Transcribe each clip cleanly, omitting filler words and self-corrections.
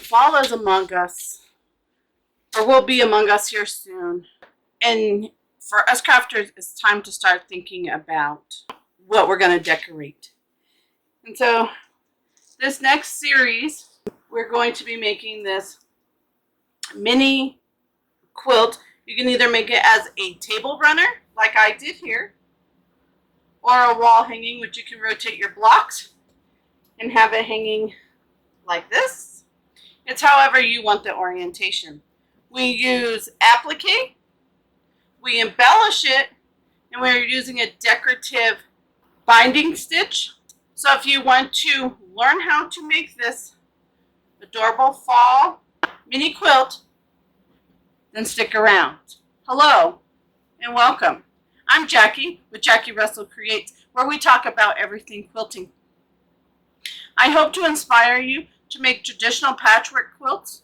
fall is among us, or will be among us here soon. And for us crafters, it's time to start thinking about what we're going to decorate. And so this next series, we're going to be making this mini quilt. You can either make it as a table runner, like I did here, or a wall hanging, which you can rotate your blocks and have it hanging like this. It's however you want the orientation. We use applique, we embellish it, and we're using a decorative binding stitch. So if you want to learn how to make this adorable fall mini quilt, then stick around. Hello and welcome. I'm Jackie with Jackie Russell Creates, where we talk about everything quilting. I hope to inspire you to make traditional patchwork quilts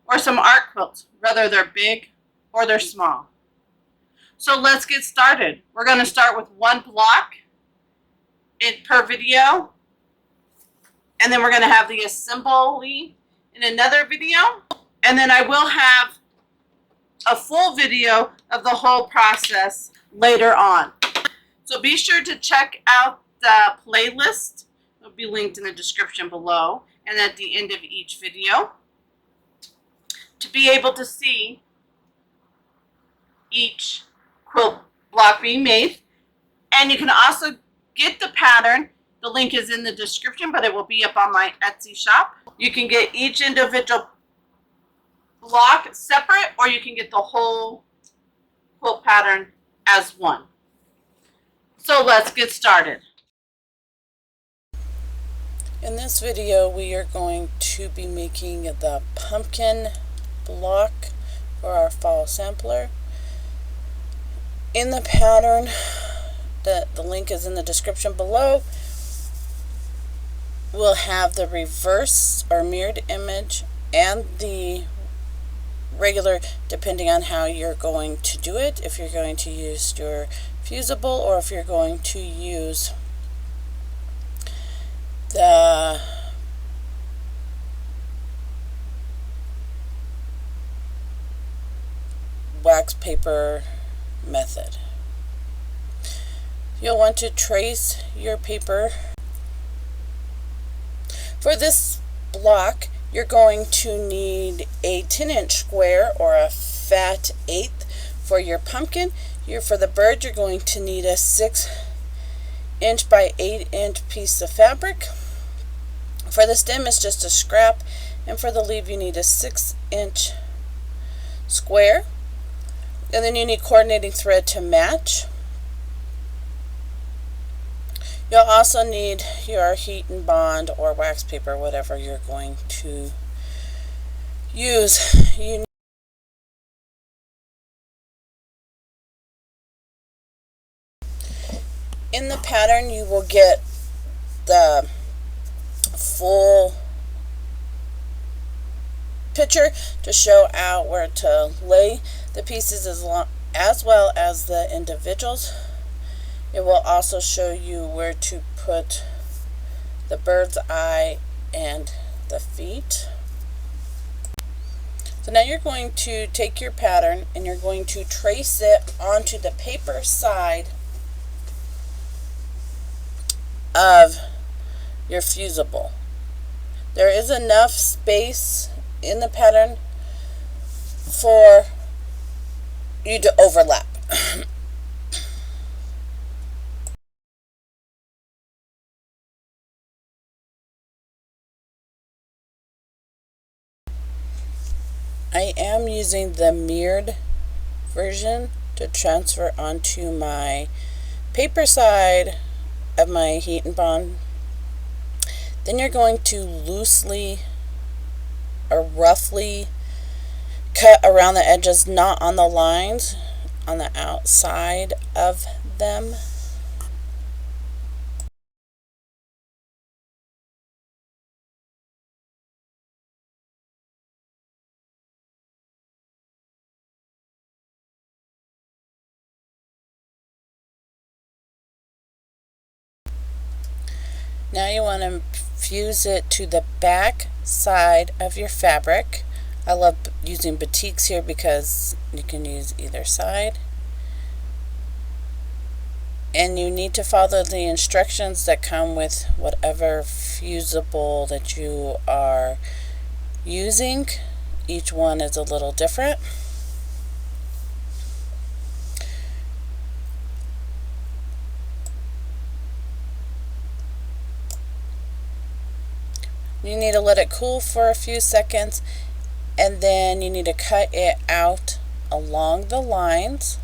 or some art quilts, whether they're big or they're small. So let's get started. We're going to start with one block per video, and then we're going to have the assembly in another video, and then I will have a full video of the whole process later on. So be sure to check out the playlist. It'll be linked in the description below and at the end of each video to be able to see each quilt block being made. And you can also get the pattern. The link is in the description, but it will be up on my Etsy shop. You can get each individual block separate, or you can get the whole quilt pattern as one. So let's get started. In this video, we are going to be making the pumpkin block for our fall sampler. In the pattern, the link is in the description below, we'll have the reverse or mirrored image and the regular, depending on how you're going to do it, if you're going to use your fusible or if you're going to use the wax paper method. You'll want to trace your paper. For this block, you're going to need a 10-inch square or a fat eighth for your pumpkin. For the bird, you're going to need a 6-inch by 8-inch piece of fabric. For the stem, it's just a scrap, and for the leaf, you need a 6-inch square. And then you need coordinating thread to match. You'll also need your heat and bond or wax paper, whatever you're going to use. In the pattern, you will get the full picture to show out where to lay the pieces as well as the individuals. It will also show you where to put the bird's eye and the feet. So now you're going to take your pattern and you're going to trace it onto the paper side of your fusible. There is enough space in the pattern for you to overlap. I am using the mirrored version to transfer onto my paper side of my heat and bond. Then you're going to loosely or roughly cut around the edges, not on the lines, on the outside of them. Now you want to fuse it to the back side of your fabric. I love using batiks here because you can use either side. And you need to follow the instructions that come with whatever fusible that you are using. Each one is a little different. You need to let it cool for a few seconds, and then you need to cut it out along the lines.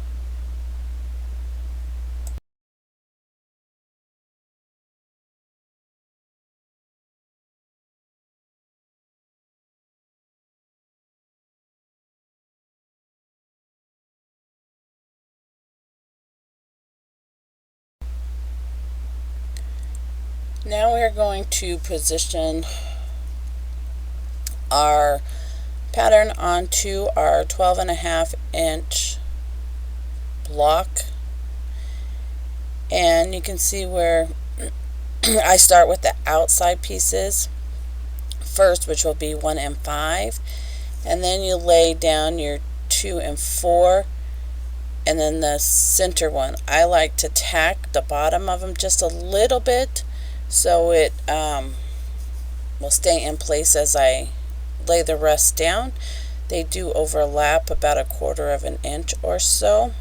Now we're going to position our pattern onto our 12.5-inch block, and you can see where I start with the outside pieces first, which will be 1 and 5, and then you lay down your 2 and 4, and then the center one. I like to tack the bottom of them just a little bit so it will stay in place as I lay the rest down. They do overlap about 1/4 inch or so.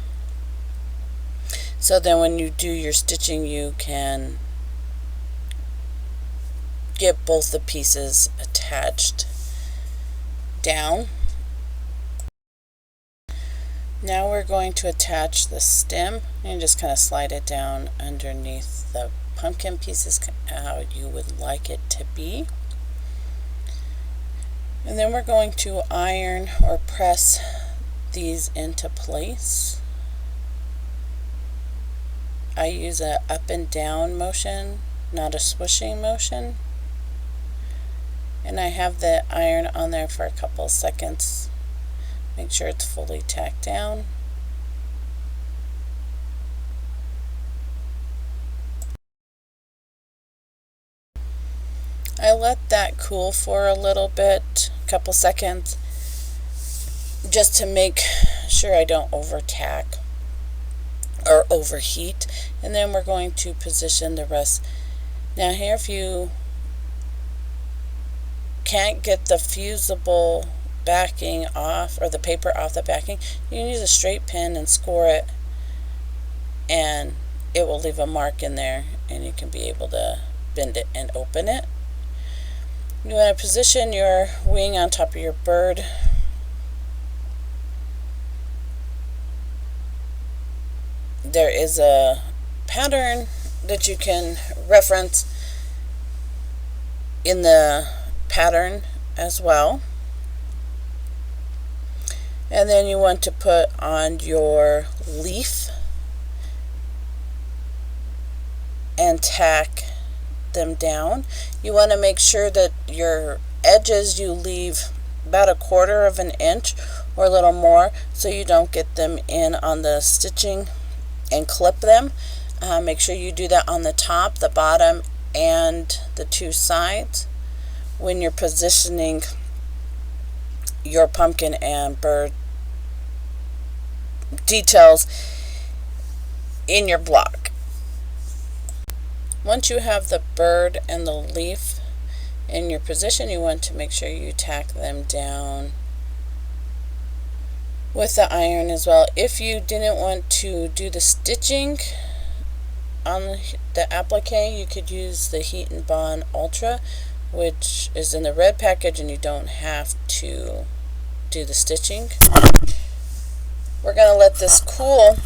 So then when you do your stitching, you can get both the pieces attached down. Now we're going to attach the stem and just kind of slide it down underneath the pumpkin pieces how you would like it to be. And then we're going to iron or press these into place. I use a up and down motion, not a swishing motion. And I have the iron on there for a couple of seconds. Make sure it's fully tacked down. I let that cool for a little bit, a couple seconds, just to make sure I don't over tack or overheat. And then we're going to position the rest. Now here, if you can't get the fusible backing off or the paper off the backing, you can use a straight pin and score it, and it will leave a mark in there, and you can be able to bend it and open it. You want to position your wing on top of your bird. There is a pattern that you can reference in the pattern as well. And then you want to put on your leaf and tack them down. You want to make sure that your edges you leave about 1/4 inch or a little more so you don't get them in on the stitching and clip them. Make sure you do that on the top, the bottom, and the 2 sides when you're positioning your pumpkin and bird details in your block. Once you have the bird and the leaf in your position, you want to make sure you tack them down with the iron as well. If you didn't want to do the stitching on the applique, you could use the Heat and Bond Ultra, which is in the red package, and you don't have to do the stitching. We're going to let this cool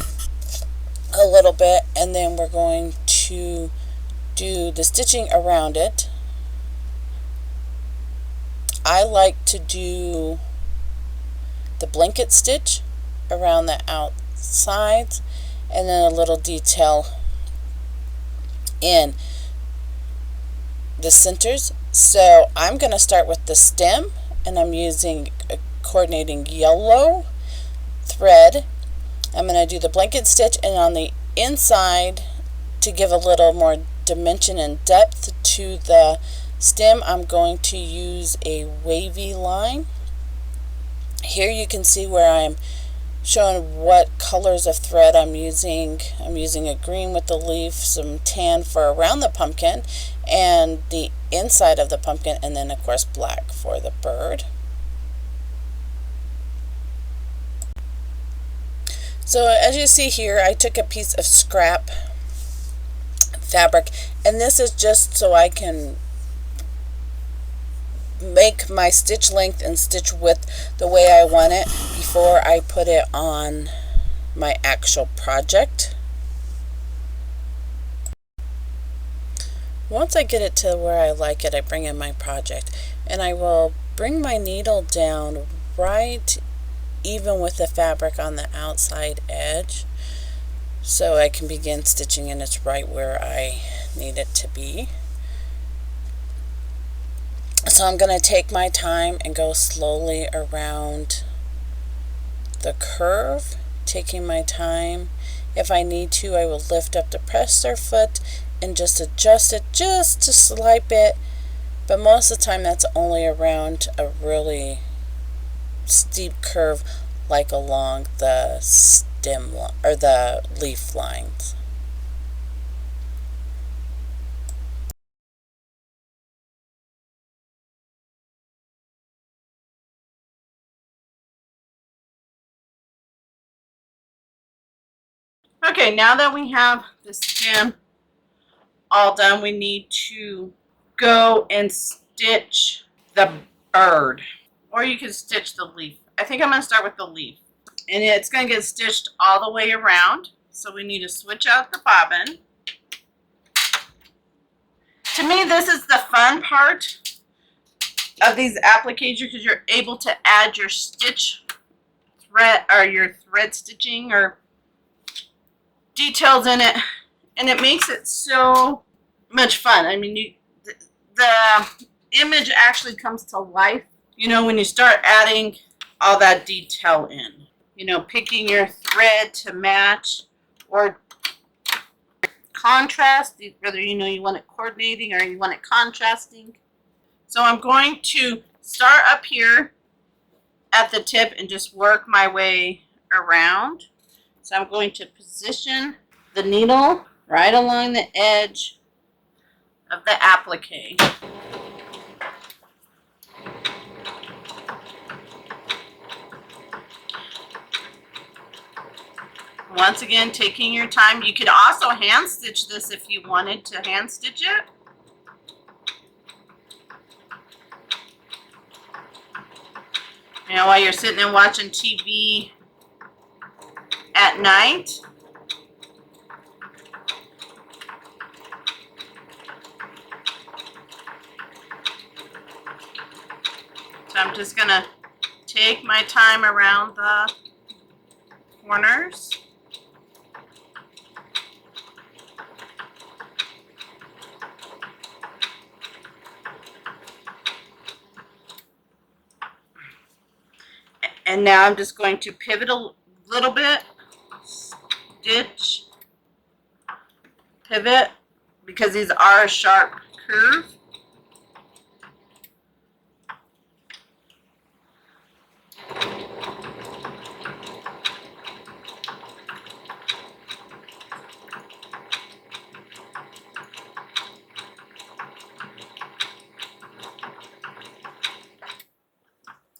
a little bit, and then we're going to do the stitching around it. I like to do the blanket stitch around the outsides, and then a little detail in the centers. So I'm going to start with the stem, and I'm using a coordinating yellow thread. I'm going to do the blanket stitch, and on the inside, to give a little more dimension and depth to the Stem, I'm going to use a wavy line. Here you can see where I'm showing what colors of thread I'm using. I'm using a green with the leaf, some tan for around the pumpkin and the inside of the pumpkin, and then of course black for the bird. So as you see here, I took a piece of scrap fabric, and this is just so I can make my stitch length and stitch width the way I want it before I put it on my actual project. Once I get it to where I like it, I bring in my project, and I will bring my needle down right even with the fabric on the outside edge so I can begin stitching, and it's right where I need it to be. So I'm going to take my time and go slowly around the curve, taking my time. If I need to, I will lift up the presser foot and just adjust it just a slight bit, but most of the time that's only around a really steep curve, like along the stem or the leaf lines. Okay, now that we have the stem all done, we need to go and stitch the bird. Or you can stitch the leaf. I think I'm going to start with the leaf. And it's going to get stitched all the way around. So we need to switch out the bobbin. To me, this is the fun part of these appliques because you're able to add your stitch thread or your thread stitching or details in it, and it makes it so much fun. I mean, the image actually comes to life, you know, when you start adding all that detail in. You know, picking your thread to match or contrast, whether you know you want it coordinating or you want it contrasting. So I'm going to start up here at the tip and just work my way around. So I'm going to position the needle right along the edge of the applique. Once again, taking your time. You could also hand stitch this if you wanted to hand stitch it. You know, while you're sitting and watching TV at night. So I'm just going to take my time around the corners. And now I'm just going to pivot a little bit, stitch, pivot, because these are a sharp curve.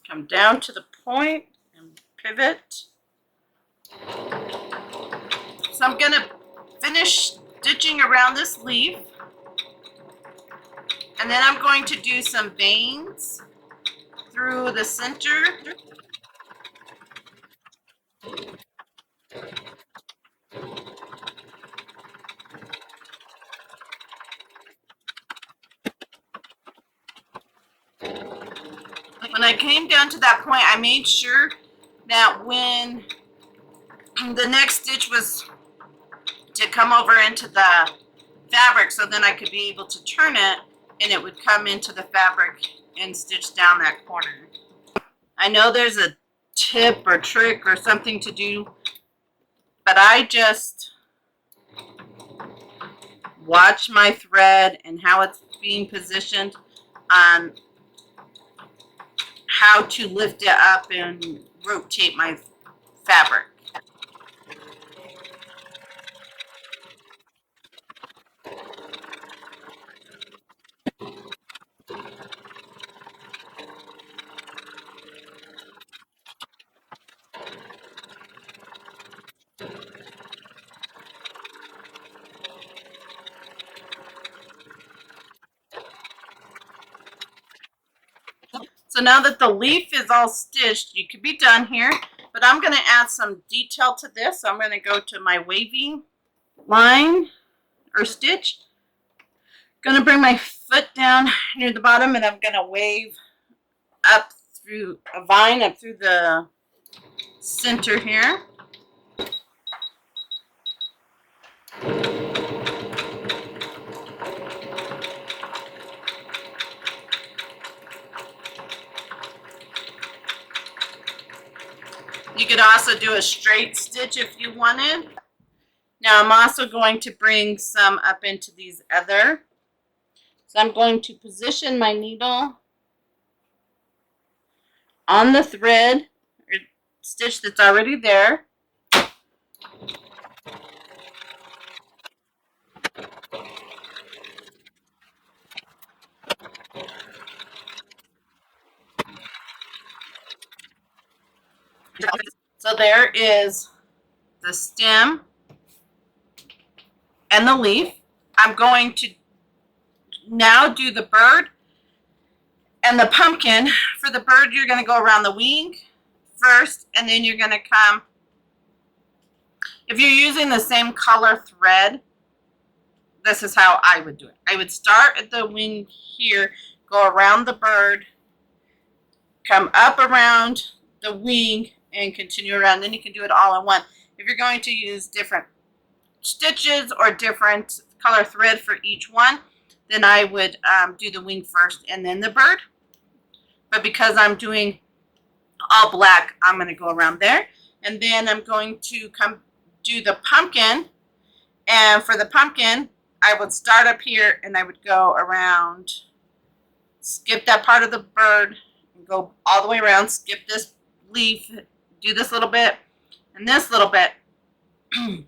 Come down to the point and pivot. So I'm going to finish stitching around this leaf, and then I'm going to do some veins through the center. When I came down to that point, I made sure that when the next stitch was to come over into the fabric, so then I could be able to turn it and it would come into the fabric and stitch down that corner. I know there's a tip or trick or something to do, but I just watch my thread and how it's being positioned. on how to lift it up and rotate my fabric. So now that the leaf is all stitched, you could be done here, but I'm going to add some detail to this. So I'm going to go to my waving line or stitch. Going to bring my foot down near the bottom, and I'm going to wave up through a vine up through the center here. You could also do a straight stitch if you wanted. Now I'm also going to bring some up into these other. So I'm going to position my needle on the thread or stitch that's already there. So there is the stem and the leaf. I'm going to now do the bird and the pumpkin. For the bird, you're going to go around the wing first, and then you're going to come, if you're using the same color thread, this is how I would do it. I would start at the wing here, go around the bird, come up around the wing, and continue around. Then you can do it all in one. If you're going to use different stitches or different color thread for each one, then I would do the wing first and then the bird. But because I'm doing all black, I'm going to go around there. And then I'm going to come do the pumpkin. And for the pumpkin, I would start up here and I would go around, skip that part of the bird, and go all the way around, skip this leaf, do this little bit and this little bit. And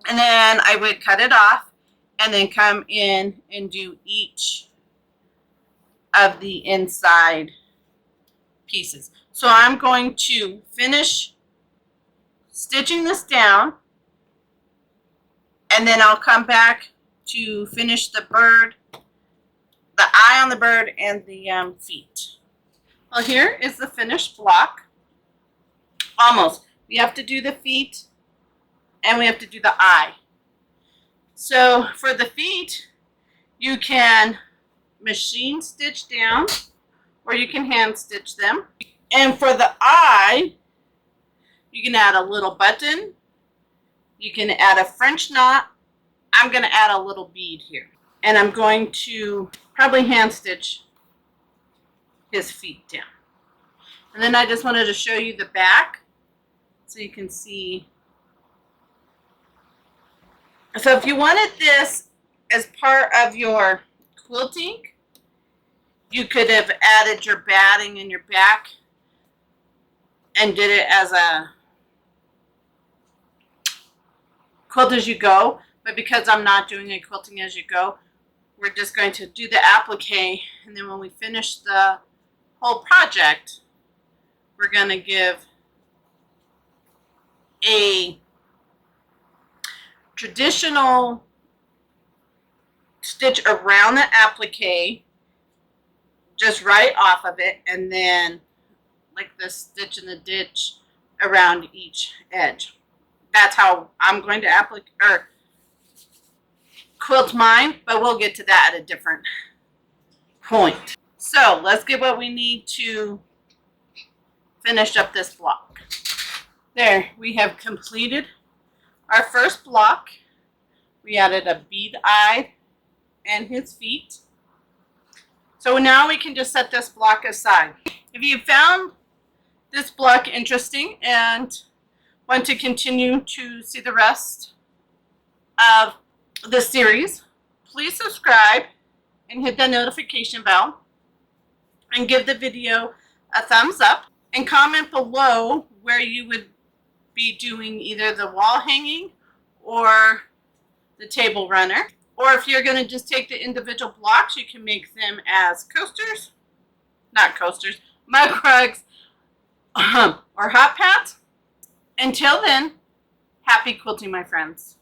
then I would cut it off and then come in and do each of the inside pieces. So I'm going to finish stitching this down, and then I'll come back to finish the bird, the eye on the bird, and the feet. Well, here is the finished block. Almost. We have to do the feet and we have to do the eye. So for the feet, you can machine stitch down or you can hand stitch them. And for the eye, you can add a little button. You can add a French knot. I'm going to add a little bead here. And I'm going to probably hand stitch his feet down. And then I just wanted to show you the back so you can see. So if you wanted this as part of your quilting, you could have added your batting in your back and did it as a quilt as you go. But because I'm not doing a quilting as you go, we're just going to do the applique, and then when we finish the whole project, we're going to give a traditional stitch around the applique, just right off of it, and then like this stitch in the ditch around each edge. That's how I'm going to applique or quilt mine, but we'll get to that at a different point. So let's get what we need to finish up this block. There, we have completed our first block. We added a bead eye and his feet. So now we can just set this block aside. If you found this block interesting and want to continue to see the rest of the series, please subscribe and hit the notification bell. and give the video a thumbs up, and comment below where you would be doing either the wall hanging or the table runner. Or if you're going to just take the individual blocks, you can make them as coasters, not coasters, mug rugs, or hot pads. Until then, happy quilting, my friends.